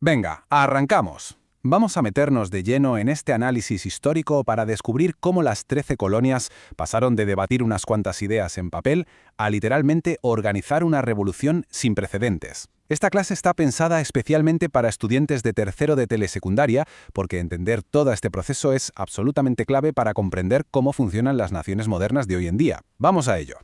Venga, arrancamos. Vamos a meternos de lleno en este análisis histórico para descubrir cómo las 13 colonias pasaron de debatir unas cuantas ideas en papel a literalmente organizar una revolución sin precedentes. Esta clase está pensada especialmente para estudiantes de tercero de telesecundaria, porque entender todo este proceso es absolutamente clave para comprender cómo funcionan las naciones modernas de hoy en día. Vamos a ello.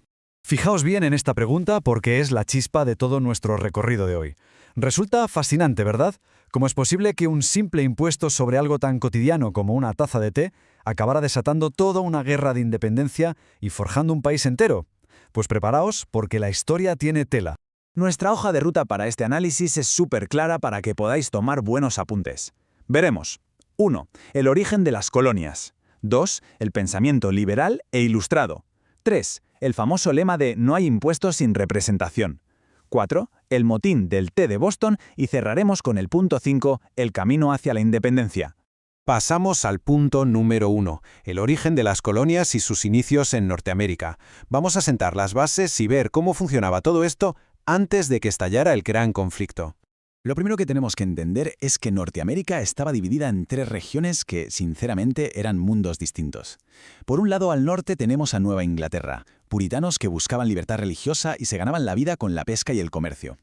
Fijaos bien en esta pregunta porque es la chispa de todo nuestro recorrido de hoy. Resulta fascinante, ¿verdad? ¿Cómo es posible que un simple impuesto sobre algo tan cotidiano como una taza de té acabara desatando toda una guerra de independencia y forjando un país entero? Pues preparaos porque la historia tiene tela. Nuestra hoja de ruta para este análisis es súper clara para que podáis tomar buenos apuntes. Veremos. 1. El origen de las colonias. 2. El pensamiento liberal e ilustrado. 3. El famoso lema de no hay impuestos sin representación. 4. El motín del té de Boston y cerraremos con el punto 5, el camino hacia la independencia. Pasamos al punto número 1, el origen de las colonias y sus inicios en Norteamérica. Vamos a sentar las bases y ver cómo funcionaba todo esto antes de que estallara el gran conflicto. Lo primero que tenemos que entender es que Norteamérica estaba dividida en 3 regiones que, sinceramente, eran mundos distintos. Por un lado, al norte tenemos a Nueva Inglaterra, puritanos que buscaban libertad religiosa y se ganaban la vida con la pesca y el comercio.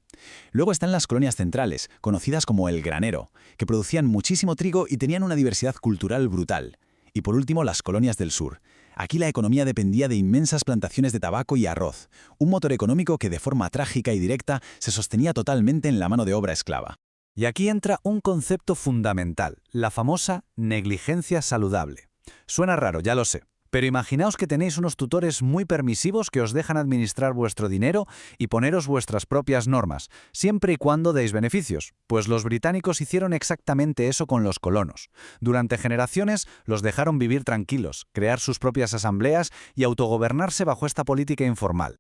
Luego están las colonias centrales, conocidas como el granero, que producían muchísimo trigo y tenían una diversidad cultural brutal. Y por último, las colonias del sur. Aquí la economía dependía de inmensas plantaciones de tabaco y arroz, un motor económico que de forma trágica y directa se sostenía totalmente en la mano de obra esclava. Y aquí entra un concepto fundamental, la famosa negligencia saludable. Suena raro, ya lo sé. Pero imaginaos que tenéis unos tutores muy permisivos que os dejan administrar vuestro dinero y poneros vuestras propias normas, siempre y cuando deis beneficios, pues los británicos hicieron exactamente eso con los colonos. Durante generaciones los dejaron vivir tranquilos, crear sus propias asambleas y autogobernarse bajo esta política informal.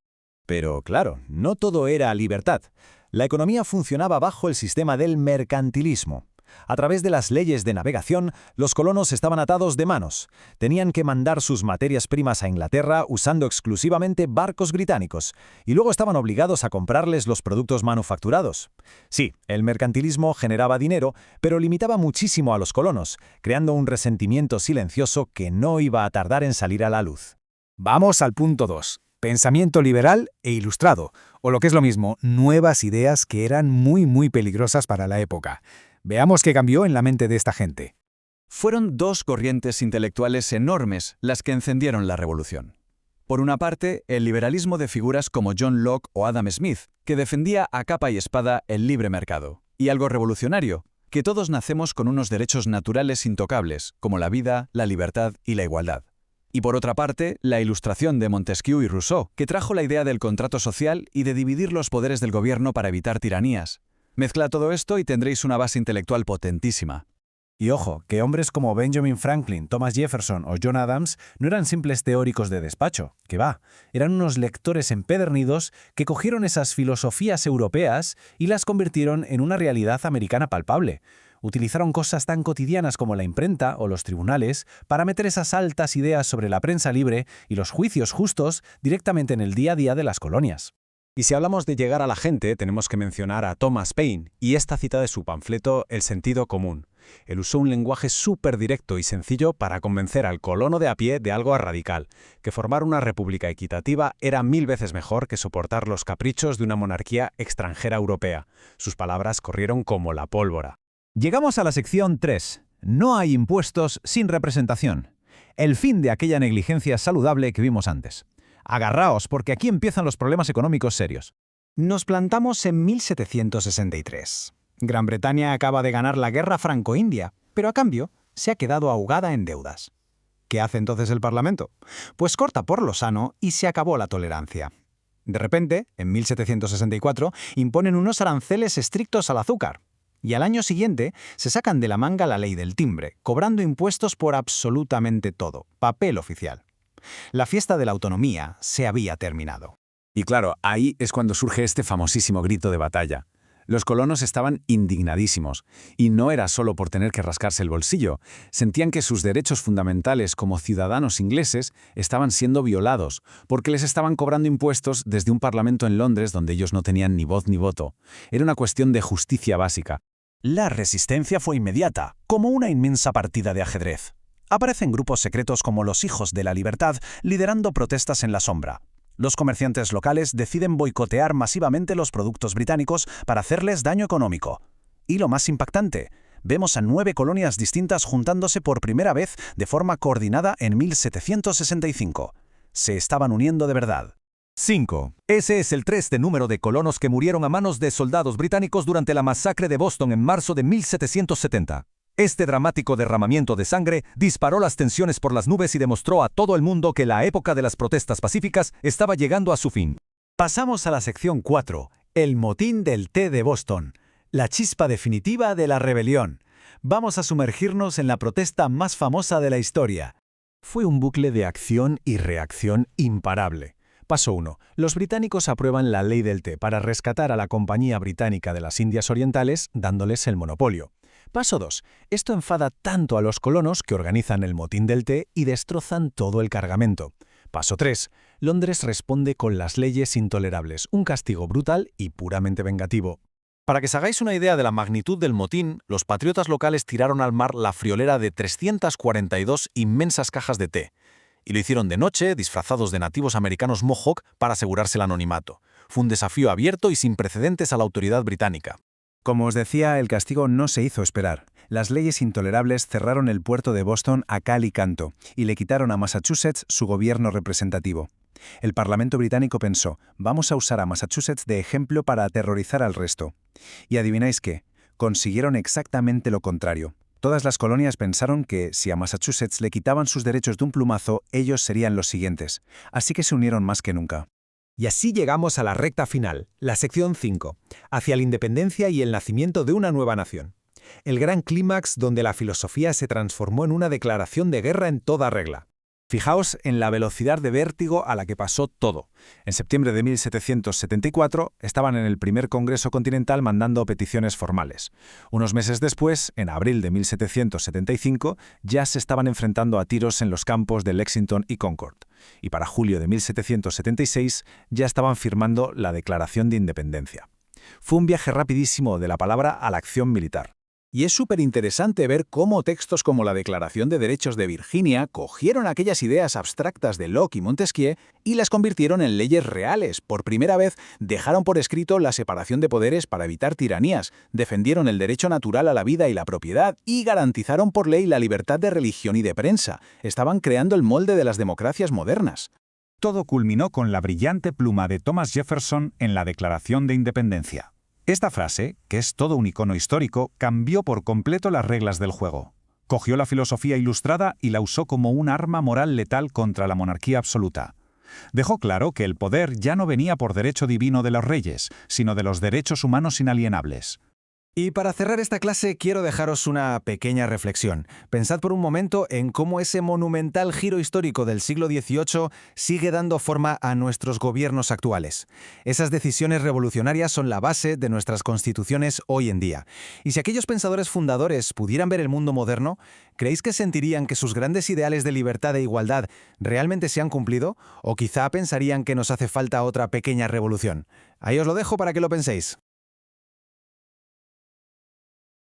Pero claro, no todo era libertad. La economía funcionaba bajo el sistema del mercantilismo. A través de las leyes de navegación, los colonos estaban atados de manos. Tenían que mandar sus materias primas a Inglaterra usando exclusivamente barcos británicos, y luego estaban obligados a comprarles los productos manufacturados. Sí, el mercantilismo generaba dinero, pero limitaba muchísimo a los colonos, creando un resentimiento silencioso que no iba a tardar en salir a la luz. Vamos al punto 2. Pensamiento liberal e ilustrado, o lo que es lo mismo, nuevas ideas que eran muy peligrosas para la época. Veamos qué cambió en la mente de esta gente. Fueron 2 corrientes intelectuales enormes las que encendieron la revolución. Por una parte, el liberalismo de figuras como John Locke o Adam Smith, que defendía a capa y espada el libre mercado. Y algo revolucionario, que todos nacemos con unos derechos naturales intocables, como la vida, la libertad y la igualdad. Y por otra parte, la Ilustración de Montesquieu y Rousseau, que trajo la idea del contrato social y de dividir los poderes del gobierno para evitar tiranías. Mezcla todo esto y tendréis una base intelectual potentísima. Y ojo, que hombres como Benjamin Franklin, Thomas Jefferson o John Adams no eran simples teóricos de despacho, que va, eran unos lectores empedernidos que cogieron esas filosofías europeas y las convirtieron en una realidad americana palpable. Utilizaron cosas tan cotidianas como la imprenta o los tribunales para meter esas altas ideas sobre la prensa libre y los juicios justos directamente en el día a día de las colonias. Y si hablamos de llegar a la gente, tenemos que mencionar a Thomas Paine y esta cita de su panfleto El sentido común. Él usó un lenguaje súper directo y sencillo para convencer al colono de a pie de algo radical, que formar una república equitativa era 1000 veces mejor que soportar los caprichos de una monarquía extranjera europea. Sus palabras corrieron como la pólvora. Llegamos a la sección 3. No hay impuestos sin representación. El fin de aquella negligencia saludable que vimos antes. Agarraos, porque aquí empiezan los problemas económicos serios. Nos plantamos en 1763. Gran Bretaña acaba de ganar la guerra franco-india, pero a cambio se ha quedado ahogada en deudas. ¿Qué hace entonces el Parlamento? Pues corta por lo sano y se acabó la tolerancia. De repente, en 1764, imponen unos aranceles estrictos al azúcar. Y al año siguiente se sacan de la manga la ley del timbre, cobrando impuestos por absolutamente todo, papel oficial. La fiesta de la autonomía se había terminado. Y claro, ahí es cuando surge este famosísimo grito de batalla. Los colonos estaban indignadísimos, y no era solo por tener que rascarse el bolsillo. Sentían que sus derechos fundamentales como ciudadanos ingleses estaban siendo violados, porque les estaban cobrando impuestos desde un parlamento en Londres donde ellos no tenían ni voz ni voto. Era una cuestión de justicia básica. La resistencia fue inmediata, como una inmensa partida de ajedrez. Aparecen grupos secretos como los Hijos de la Libertad liderando protestas en la sombra. Los comerciantes locales deciden boicotear masivamente los productos británicos para hacerles daño económico. Y lo más impactante, vemos a 9 colonias distintas juntándose por primera vez de forma coordinada en 1765. Se estaban uniendo de verdad. 5. Ese es el triste número de colonos que murieron a manos de soldados británicos durante la masacre de Boston en marzo de 1770. Este dramático derramamiento de sangre disparó las tensiones por las nubes y demostró a todo el mundo que la época de las protestas pacíficas estaba llegando a su fin. Pasamos a la sección 4, el motín del té de Boston, la chispa definitiva de la rebelión. Vamos a sumergirnos en la protesta más famosa de la historia. Fue un bucle de acción y reacción imparable. Paso 1. Los británicos aprueban la ley del té para rescatar a la Compañía Británica de las Indias Orientales, dándoles el monopolio. Paso 2. Esto enfada tanto a los colonos que organizan el motín del té y destrozan todo el cargamento. Paso 3. Londres responde con las leyes intolerables, un castigo brutal y puramente vengativo. Para que os hagáis una idea de la magnitud del motín, los patriotas locales tiraron al mar la friolera de 342 inmensas cajas de té. Y lo hicieron de noche, disfrazados de nativos americanos Mohawk para asegurarse el anonimato. Fue un desafío abierto y sin precedentes a la autoridad británica. Como os decía, el castigo no se hizo esperar. Las leyes intolerables cerraron el puerto de Boston a cal y canto y le quitaron a Massachusetts su gobierno representativo. El Parlamento británico pensó, vamos a usar a Massachusetts de ejemplo para aterrorizar al resto. Y adivináis qué, consiguieron exactamente lo contrario. Todas las colonias pensaron que, si a Massachusetts le quitaban sus derechos de un plumazo, ellos serían los siguientes. Así que se unieron más que nunca. Y así llegamos a la recta final, la sección 5, hacia la independencia y el nacimiento de una nueva nación. El gran clímax donde la filosofía se transformó en una declaración de guerra en toda regla. Fijaos en la velocidad de vértigo a la que pasó todo. En septiembre de 1774 estaban en el primer Congreso Continental mandando peticiones formales. Unos meses después, en abril de 1775, ya se estaban enfrentando a tiros en los campos de Lexington y Concord. Y para julio de 1776 ya estaban firmando la Declaración de Independencia. Fue un viaje rapidísimo de la palabra a la acción militar. Y es súper interesante ver cómo textos como la Declaración de Derechos de Virginia cogieron aquellas ideas abstractas de Locke y Montesquieu y las convirtieron en leyes reales. Por primera vez dejaron por escrito la separación de poderes para evitar tiranías, defendieron el derecho natural a la vida y la propiedad y garantizaron por ley la libertad de religión y de prensa. Estaban creando el molde de las democracias modernas. Todo culminó con la brillante pluma de Thomas Jefferson en la Declaración de Independencia. Esta frase, que es todo un icono histórico, cambió por completo las reglas del juego. Cogió la filosofía ilustrada y la usó como un arma moral letal contra la monarquía absoluta. Dejó claro que el poder ya no venía por derecho divino de los reyes, sino de los derechos humanos inalienables. Y para cerrar esta clase quiero dejaros una pequeña reflexión. Pensad por un momento en cómo ese monumental giro histórico del siglo XVIII sigue dando forma a nuestros gobiernos actuales. Esas decisiones revolucionarias son la base de nuestras constituciones hoy en día. Y si aquellos pensadores fundadores pudieran ver el mundo moderno, ¿creéis que sentirían que sus grandes ideales de libertad e igualdad realmente se han cumplido? ¿O quizá pensarían que nos hace falta otra pequeña revolución? Ahí os lo dejo para que lo penséis.